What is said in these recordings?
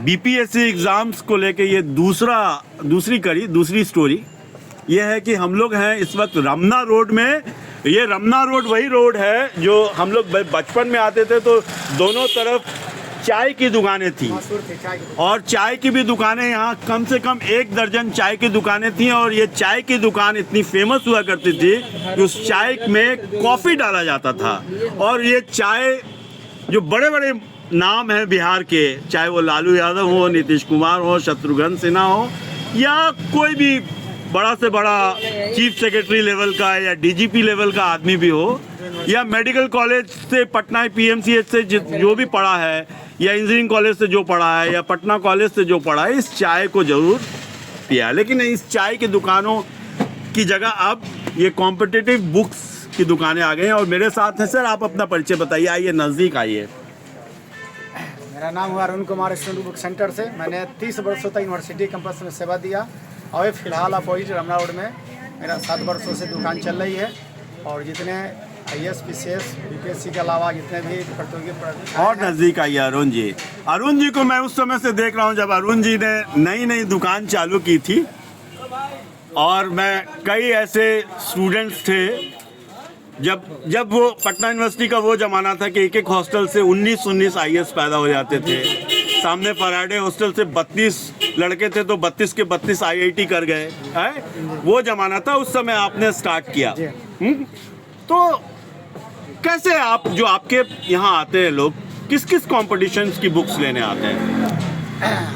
BPSC exams को लेके ये दूसरी स्टोरी ये है कि हम लोग हैं इस वक्त रमना रोड में। ये रमना रोड वही रोड है जो हम लोग बचपन में आते थे तो दोनों तरफ चाय की दुकानें थी, और चाय की भी दुकानें यहाँ कम से कम 1 दर्जन चाय की दुकानें थी। और ये चाय की दुकान इतनी फेमस हुआ करती थी कि उस चाय में कॉफ़ी डाला जाता था। और ये चाय जो बड़े बड़े नाम हैं बिहार के, चाहे वो लालू यादव हो, नीतीश कुमार हो, शत्रुघ्न सिन्हा हो, या कोई भी बड़ा से बड़ा चीफ सेक्रेटरी लेवल का या डीजीपी लेवल का आदमी भी हो, या मेडिकल कॉलेज से पटना पीएमसीएच से जो भी पढ़ा है, या इंजीनियरिंग कॉलेज से जो पढ़ा है, या पटना कॉलेज से जो पढ़ा है, इस चाय को ज़रूर पिया। लेकिन इस चाय की दुकानों की जगह अब ये कॉम्पिटिटिव बुक्स की दुकानें आ गई हैं। और मेरे साथ हैं, सर आप अपना परिचय बताइए, आइए नज़दीक आइए। मेरा नाम हुआ Arun Kumar, student book centre से। मैंने 30 वर्षों तक यूनिवर्सिटी कैंपस में सेवा दिया और फिलहाल अपोजिट रमना रोड में मेरा 7 वर्षों से दुकान चल रही है। और जितने IAS PCS BPSC के अलावा जितने भी प्रतियोगी और नज़दीक आइए अरुण जी। अरुण जी को मैं उस समय से देख रहा हूँ जब अरुण जी ने नई दुकान चालू की थी, और मैं कई ऐसे स्टूडेंट्स थे जब वो पटना यूनिवर्सिटी का वो ज़माना था कि एक हॉस्टल से 19 IAS पैदा हो जाते थे। सामने फराडे हॉस्टल से 32 लड़के थे तो 32 के 32 IIT कर गए हैं। वो ज़माना था, उस समय आपने स्टार्ट किया। तो कैसे आप जो आपके यहाँ आते हैं लोग किस किस कॉम्पिटिशन्स की बुक्स लेने आते हैं?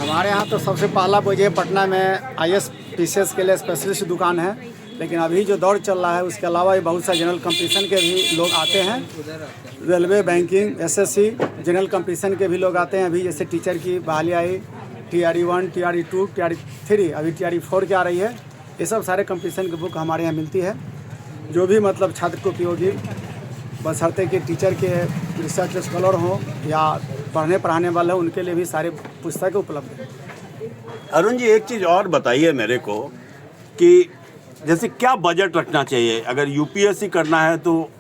हमारे यहाँ तो सबसे पहला वजह पटना में IAS PCS के लिए स्पेशलिस्ट दुकान है। लेकिन अभी जो दौर चल रहा है उसके अलावा भी बहुत सा जनरल कंपटीशन के भी लोग आते हैं। Railway, banking, SSC general competition के भी लोग आते हैं। अभी जैसे टीचर की बहाली आई, TRE 1, TRE 2, TRE 3, अभी TRE 4 की आ रही है। ये सब सारे कंपटीशन की बुक हमारे यहाँ मिलती है, जो भी मतलब छात्र को उपयोगी, बशर्ते कि टीचर के रिसर्च स्कॉलर हों या पढ़ाने वाले हों, उनके लिए भी सारे पुस्तकें उपलब्ध हैं। अरुण जी एक चीज़ और बताइए मेरे को कि जैसे क्या बजट रखना चाहिए अगर UPSC करना है तो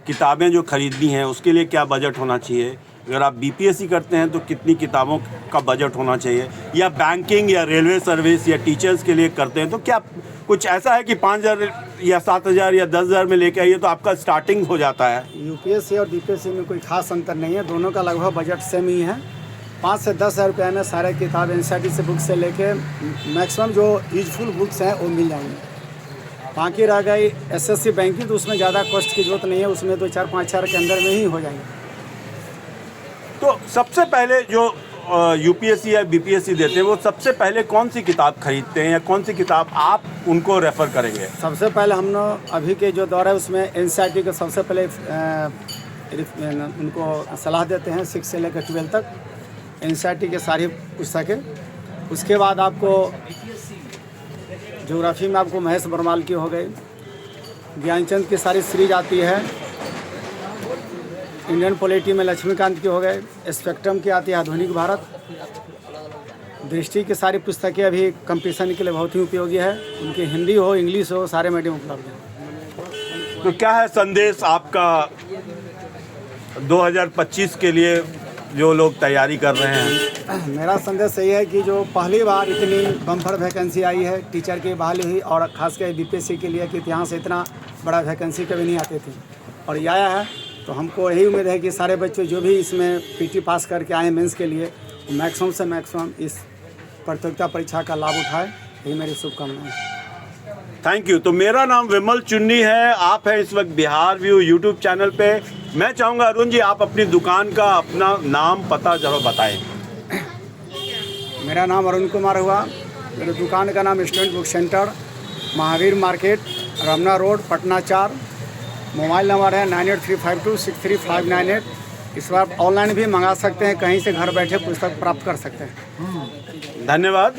किताबें जो ख़रीदनी हैं उसके लिए क्या बजट होना चाहिए? अगर आप BPSC करते हैं तो कितनी किताबों का बजट होना चाहिए? या बैंकिंग या रेलवे सर्विस या टीचर्स के लिए करते हैं तो क्या कुछ ऐसा है कि 5,000 या 7,000 या 10,000 में लेके आइए तो आपका स्टार्टिंग हो जाता है? UPSC और BPSC में कोई खास अंतर नहीं है, दोनों का लगभग बजट सेम ही है। 5 से 10,000 रुपये में सारे किताब NCERT से बुक से लेके मैक्सिमम जो यूजफुल बुक्स हैं वो मिल जाएंगे। बाकी रह गई SSC बैंकिंग तो उसमें ज़्यादा कॉस्ट की जरूरत नहीं है, उसमें तो 4-5 हज़ार के अंदर में ही हो जाएंगे। तो सबसे पहले जो UPSC या BPSC देते हैं वो सबसे पहले कौन सी किताब खरीदते हैं या कौन सी किताब आप उनको रेफ़र करेंगे? सबसे पहले हम लोग अभी के जो दौर है उसमें NCERT को सबसे पहले उनको सलाह देते हैं 6 से लेकर 12 तक NCERT के सारी पुस्तकें। उसके बाद आपको ज्योग्राफी में आपको महेश बरमाल की हो गई, ज्ञानचंद की सारी सीरीज आती है, इंडियन पॉलिटी में लक्ष्मीकांत की हो गए, स्पेक्ट्रम की आती है आधुनिक भारत, दृष्टि की सारी पुस्तकें अभी कंपटीशन के लिए बहुत ही उपयोगी है। उनकी हिंदी हो, इंग्लिश हो, सारे मीडियम उपलब्ध हैं। तो क्या है संदेश आपका 2025 के लिए जो लोग तैयारी कर रहे हैं? मेरा संदेश यही है कि जो पहली बार इतनी बम्पर वैकेंसी आई है टीचर की बहाली हुई, और ख़ासकर BPSC के लिए कि यहाँ से इतना बड़ा वैकेंसी कभी नहीं आती थी और ये आया है। तो हमको यही उम्मीद है कि सारे बच्चे जो भी इसमें PT पास करके आए मेंस के लिए मैक्सिमम से मैक्सिमम इस प्रतियोगिता परीक्षा का लाभ उठाए, यही मेरी शुभकामनाएं है। Thank you. तो मेरा नाम विमल चुन्नी है, आप हैं इस वक्त बिहार व्यू यूट्यूब चैनल पे। मैं चाहूँगा अरुण जी आप अपनी दुकान का अपना नाम पता जरूर बताएं। मेरा नाम अरुण कुमार हुआ, मेरी दुकान का नाम student book centre, Mahavir market, Ramna road, Patna 4। Mobile number है 9835263598। इस बार ऑनलाइन भी मंगा सकते हैं, कहीं से घर बैठे पुस्तक प्राप्त कर सकते हैं। धन्यवाद।